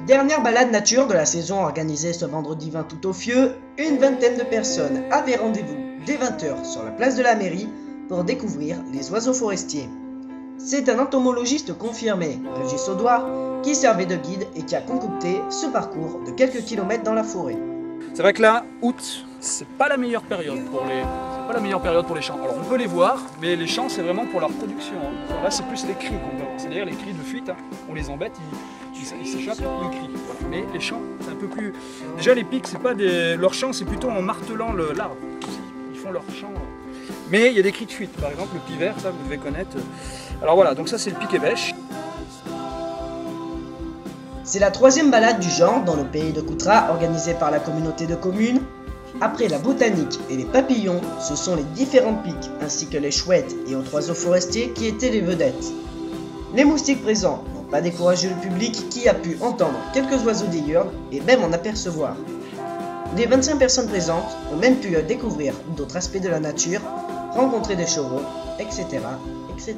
Dernière balade nature de la saison organisée ce vendredi 20 août au Fieux, une vingtaine de personnes avaient rendez-vous dès 20 h sur la place de la mairie pour découvrir les oiseaux forestiers. C'est un entomologiste confirmé, Régis Audouard, qui servait de guide et qui a concocté ce parcours de quelques kilomètres dans la forêt. C'est vrai que là, août, c'est pas la meilleure période pour les chants. Alors on peut les voir, mais les chants c'est vraiment pour leur production. Alors là c'est plus les cris qu'on voit. C'est-à-dire les cris de fuite, on les embête, ils s'échappent, ils crient. Voilà. Mais les chants, c'est un peu plus... Déjà les pics, c'est pas des... Leurs chants c'est plutôt en martelant l'arbre. Ils font leurs chants. Mais il y a des cris de fuite, par exemple le pivert, ça vous devez connaître. Alors voilà, donc ça c'est le piquet-bêche. C'est la troisième balade du genre dans le pays de Coutras organisée par la communauté de communes. Après la botanique et les papillons, ce sont les différents pics ainsi que les chouettes et autres oiseaux forestiers qui étaient les vedettes. Les moustiques présents n'ont pas découragé le public qui a pu entendre quelques oiseaux diurnes et même en apercevoir. Les 25 personnes présentes ont même pu découvrir d'autres aspects de la nature, rencontrer des chevaux, etc. etc.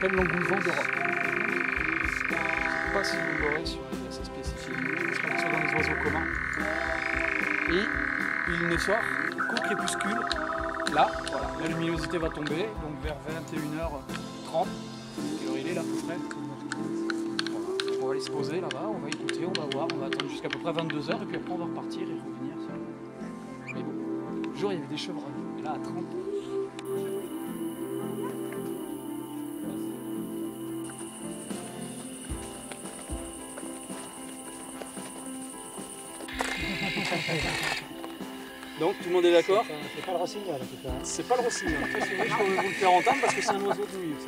L'engoulevent d'Europe. Je ne sais pas si vous l'aurez sur assez spécifique, parce qu'on est dans les oiseaux communs. Et il ne sort qu'au crépuscule. Là, voilà, la luminosité va tomber, donc vers 21h30. Il est là à peu près. Voilà. On va aller se poser là-bas, on va écouter, on va voir, on va attendre jusqu'à peu près 22h et puis après on va repartir et revenir. Mais bon, le jour il y avait des chevreuils, et là à 30. Donc tout le monde est d'accord? C'est pas le rossignol en tout cas. C'est pas le rossignol. Je peux vous le faire entendre parce que c'est un oiseau de nuit aussi.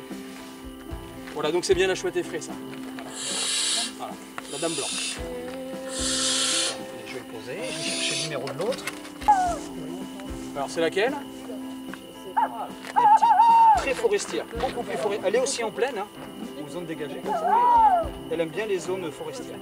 Voilà, donc c'est bien la chouette effraie ça. Voilà, la dame blanche. Je vais le poser, je vais chercher le numéro de l'autre. Alors c'est laquelle? La petite, très forestière, beaucoup plus forestière. Elle est aussi en plaine, hein, aux zones dégagées comme ça. Elle aime bien les zones forestières.